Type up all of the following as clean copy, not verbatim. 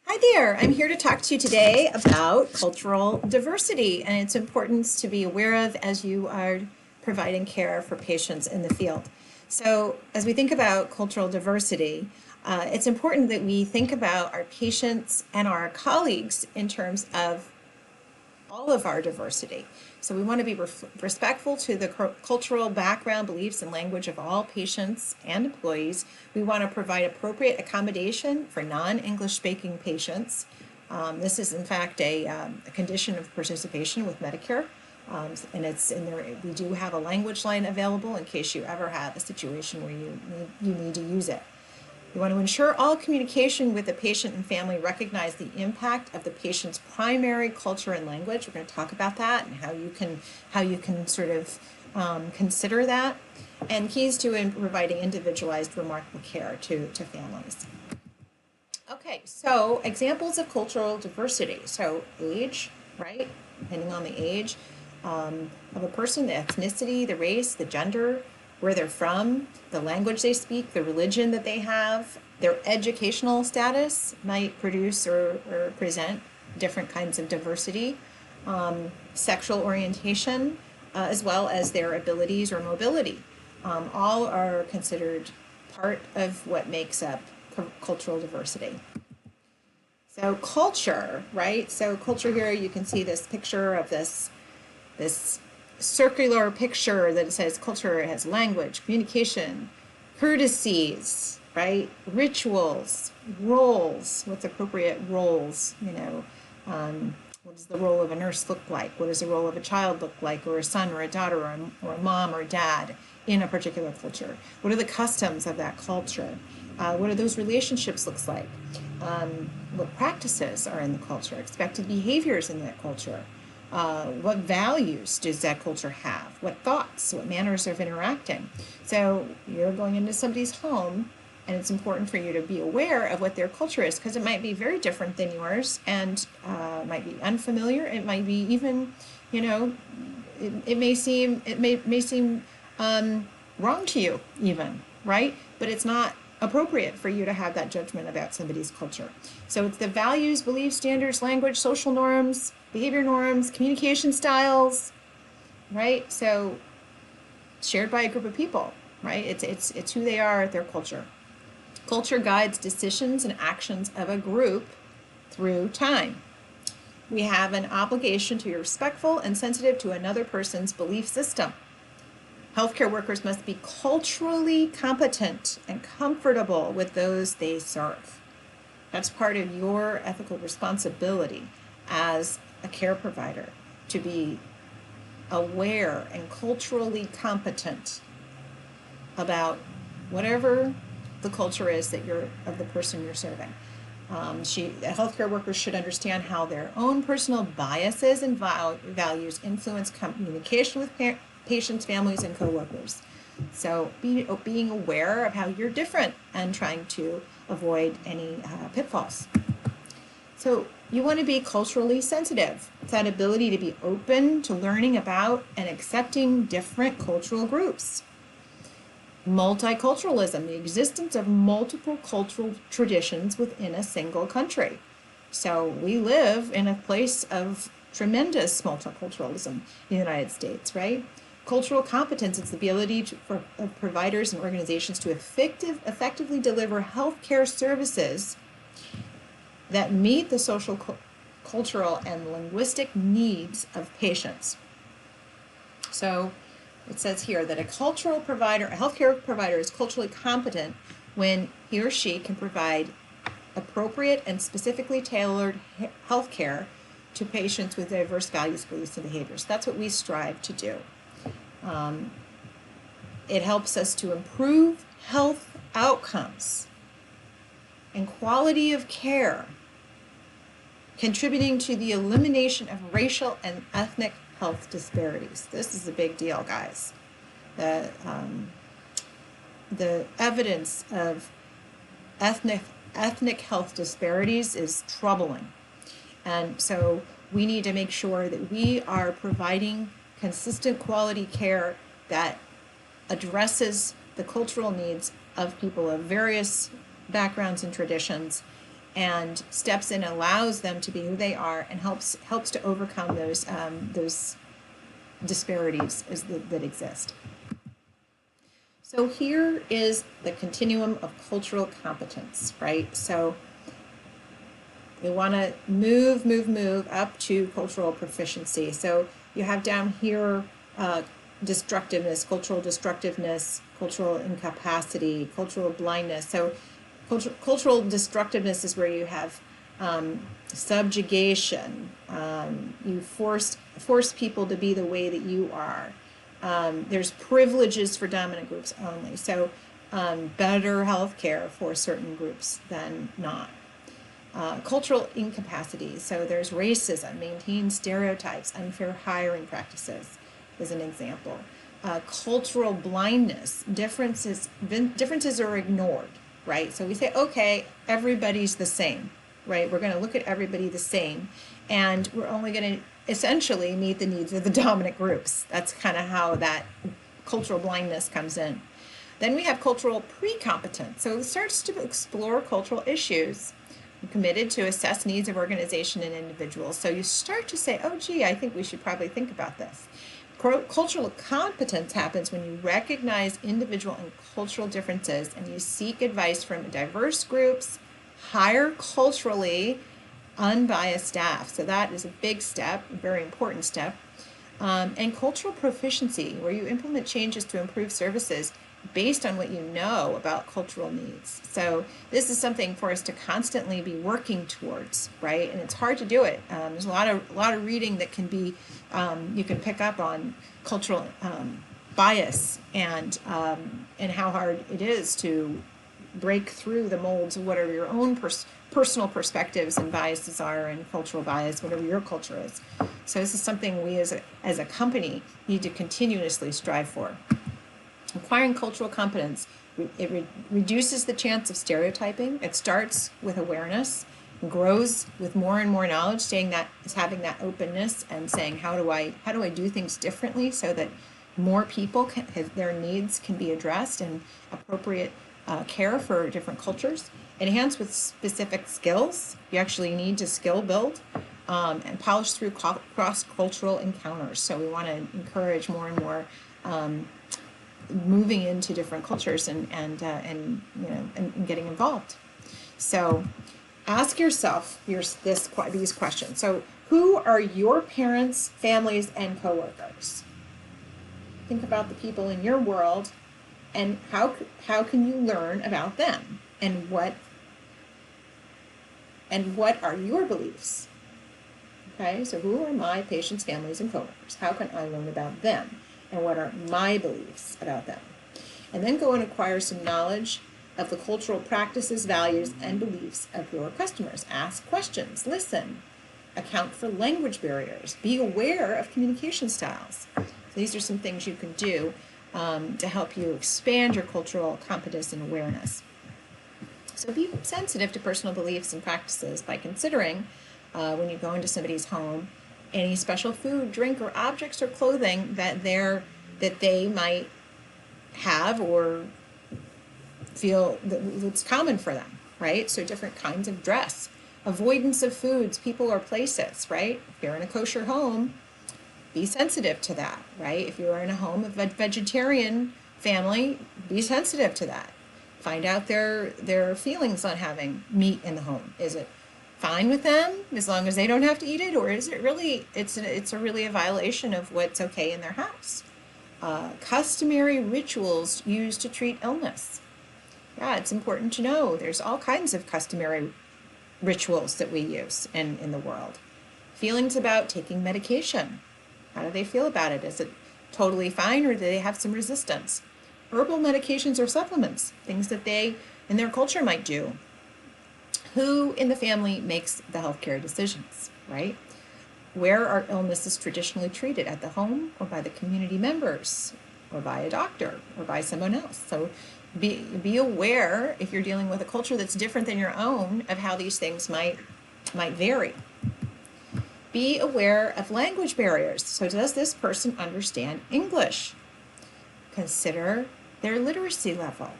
Hi there, I'm here to talk to you today about cultural diversity and its importance to be aware of as you are providing care for patients in the field. So as we think about cultural diversity, it's important that we think about our patients and our colleagues in terms of all of our diversity. So we want to be respectful to the cultural background, beliefs, and language of all patients and employees. We want to provide appropriate accommodation for non-English speaking patients. This is in fact a condition of participation with Medicare. And it's in there. We do have a language line available in case you ever have a situation where you need to use it. We want to ensure all communication with the patient and family recognize the impact of the patient's primary culture and language. We're going to talk about that and how you can sort of consider that, and keys to providing individualized, remarkable care to families. Okay, so examples of cultural diversity. So age, right? Depending on the age of a person, the ethnicity, the race, the gender, where they're from, the language they speak, the religion that they have, their educational status might produce or present different kinds of diversity, sexual orientation, as well as their abilities or mobility. All are considered part of what makes up cultural diversity. So culture, right? So culture here, you can see this picture of this circular picture that says culture has language, communication, courtesies, right? Rituals, roles, what's appropriate roles, what does the role of a nurse look like? What does the role of a child look like, or a son or a daughter or a mom or dad in a particular culture? What are the customs of that culture? What do those relationships look like? What practices are in the culture? Expected behaviors in that culture? What values does that culture have? What thoughts, what manners of interacting? So you're going into somebody's home, and it's important for you to be aware of what their culture is, because it might be very different than yours, and might be unfamiliar. It might be even, it may seem wrong to you even, right? But it's not appropriate for you to have that judgment about somebody's culture. So it's the values, beliefs, standards, language, social norms, behavior norms, communication styles, right? So shared by a group of people, right? It's who they are, their culture. Culture guides decisions and actions of a group through time. We have an obligation to be respectful and sensitive to another person's belief system. Healthcare workers must be culturally competent and comfortable with those they serve. That's part of your ethical responsibility as a care provider, to be aware and culturally competent about whatever the culture is that of the person you're serving. Healthcare workers should understand how their own personal biases and values influence communication with patients, families, and coworkers. So being aware of how you're different and trying to avoid any pitfalls. So you want to be culturally sensitive. It's that ability to be open to learning about and accepting different cultural groups. Multiculturalism, the existence of multiple cultural traditions within a single country. So we live in a place of tremendous multiculturalism in the United States, right? Cultural competence is the ability for providers and organizations to effectively deliver healthcare services that meet the social, cultural, and linguistic needs of patients. So it says here that a healthcare provider is culturally competent when he or she can provide appropriate and specifically tailored healthcare to patients with diverse values, beliefs, and behaviors. That's what we strive to do. It helps us to improve health outcomes and quality of care, contributing to the elimination of racial and ethnic health disparities. This is a big deal, guys. The evidence of ethnic health disparities is troubling. And so we need to make sure that we are providing consistent quality care that addresses the cultural needs of people of various backgrounds and traditions, and steps in and allows them to be who they are and helps to overcome those disparities that exist. So here is the continuum of cultural competence, right? So we want to move up to cultural proficiency. So you have down here destructiveness, cultural incapacity, cultural blindness. So cultural destructiveness is where you have subjugation. You force people to be the way that you are. There's privileges for dominant groups only. So better health care for certain groups than not. Cultural incapacity. So there's racism, maintained stereotypes, unfair hiring practices is an example. Cultural blindness. Differences are ignored, right? So we say, okay, everybody's the same, right? We're going to look at everybody the same, and we're only going to essentially meet the needs of the dominant groups. That's kind of how that cultural blindness comes in. Then we have cultural pre-competence. So it starts to explore cultural issues. We're committed to assess needs of organization and individuals. So you start to say, oh, gee, I think we should probably think about this. Cultural competence happens when you recognize individual and cultural differences and you seek advice from diverse groups, hire culturally unbiased staff. So that is a big step, a very important step. And cultural proficiency, where you implement changes to improve services based on what you know about cultural needs. So this is something for us to constantly be working towards, right? And it's hard to do it. There's a lot of reading that can be, you can pick up on cultural bias and how hard it is to break through the molds of whatever your own personal perspectives and biases are, and cultural bias, whatever your culture is. So this is something we as a company need to continuously strive for. Acquiring cultural competence, it reduces the chance of stereotyping. It starts with awareness, grows with more and more knowledge, saying that is having that openness and saying, how do I do things differently so that more people their needs can be addressed and appropriate care for different cultures. Enhance with specific skills. You actually need to skill build and polish through cross-cultural encounters. So we want to encourage more and more moving into different cultures and getting involved. So ask yourself these questions. So who are your parents, families, and coworkers? Think about the people in your world and how can you learn about them, and what are your beliefs? Okay, so who are my patients, families, and coworkers? How can I learn about them? And what are my beliefs about them? And then go and acquire some knowledge of the cultural practices, values, and beliefs of your customers. Ask questions, listen, account for language barriers, be aware of communication styles. So these are some things you can do to help you expand your cultural competence and awareness. So be sensitive to personal beliefs and practices by considering when you go into somebody's home, any special food, drink, or objects or clothing that they might have or feel that's common for them, right? So different kinds of dress, avoidance of foods, people, or places, right? If you're in a kosher home, be sensitive to that, right? If you're in a home of a vegetarian family, be sensitive to that. Find out their feelings on having meat in the home. Is it fine with them as long as they don't have to eat it, or is it really it's really a violation of what's okay in their house? Customary rituals used to treat illness. Yeah, it's important to know there's all kinds of customary rituals that we use in the world. Feelings about taking medication. How do they feel about it? Is it totally fine, or do they have some resistance? Herbal medications or supplements, things that they in their culture might do. Who in the family makes the healthcare decisions, right? Where are illnesses traditionally treated, at the home or by the community members or by a doctor or by someone else? So be aware, if you're dealing with a culture that's different than your own, of how these things might vary. Be aware of language barriers. So does this person understand English? Consider their literacy level.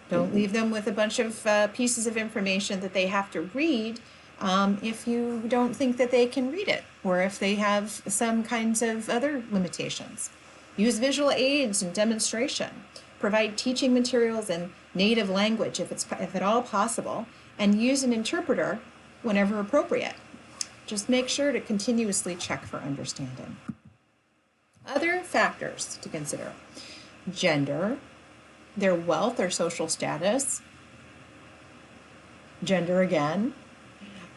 Don't leave them with a bunch of pieces of information that they have to read if you don't think that they can read it, or if they have some kinds of other limitations. Use visual aids and demonstration. Provide teaching materials in native language if at all possible, and use an interpreter whenever appropriate. Just make sure to continuously check for understanding. Other factors to consider: gender, their wealth or social status, gender again,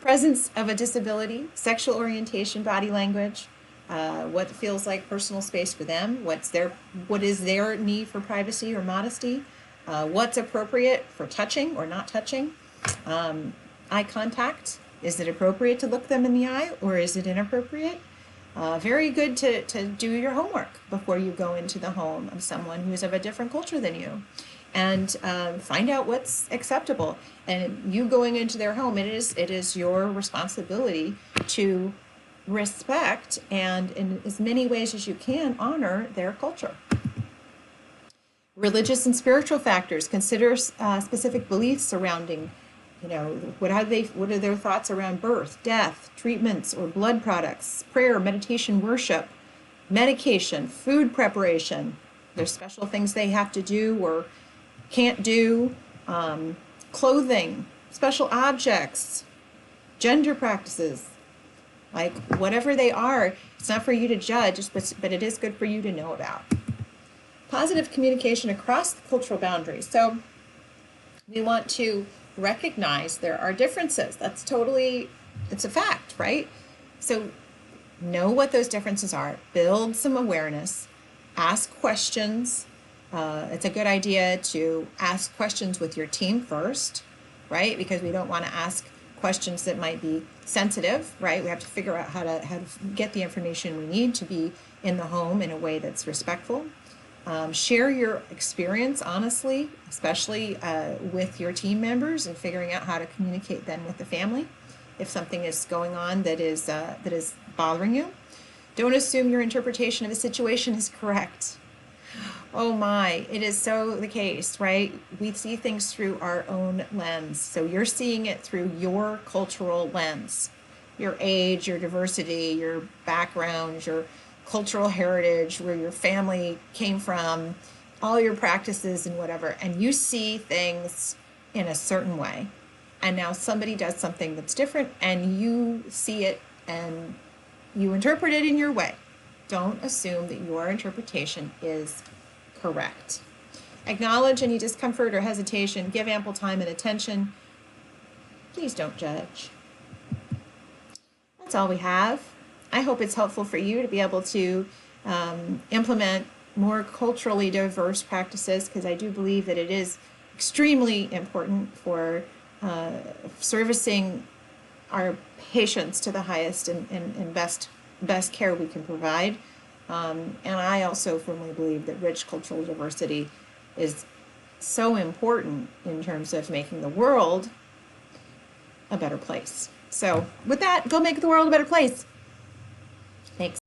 presence of a disability, sexual orientation, body language, what feels like personal space for them, what is their need for privacy or modesty, what's appropriate for touching or not touching, eye contact, is it appropriate to look them in the eye or is it inappropriate? Very good to do your homework before you go into the home of someone who's of a different culture than you, and find out what's acceptable. And you going into their home, it is your responsibility to respect and in as many ways as you can honor their culture. Religious and spiritual factors. Consider specific beliefs surrounding, what are their thoughts around birth, death, treatments or blood products, prayer, meditation, worship, medication, food preparation. There's special things they have to do or can't do, clothing, special objects, gender practices, like whatever they are. It's not for you to judge, but it is good for you to know about. Positive communication across the cultural boundaries. So we want to recognize there are differences. It's a fact, right? So know what those differences are. Build some awareness. Ask questions. It's a good idea to ask questions with your team first, right? Because we don't want to ask questions that might be sensitive, right? We have to figure out how to get the information we need to be in the home in a way that's respectful. Share your experience honestly, especially with your team members, and figuring out how to communicate then with the family if something is going on that is bothering you. Don't assume your interpretation of a situation is correct. Oh my, it is so the case, right? We see things through our own lens. So you're seeing it through your cultural lens, your age, your diversity, your background, your cultural heritage, where your family came from, all your practices and whatever, and you see things in a certain way. And now somebody does something that's different and you see it and you interpret it in your way. Don't assume that your interpretation is correct. Acknowledge any discomfort or hesitation. Give ample time and attention. Please don't judge. That's all we have. I hope it's helpful for you to be able to implement more culturally diverse practices, because I do believe that it is extremely important for servicing our patients to the highest and best care we can provide. And I also firmly believe that rich cultural diversity is so important in terms of making the world a better place. So with that, go make the world a better place. Thanks.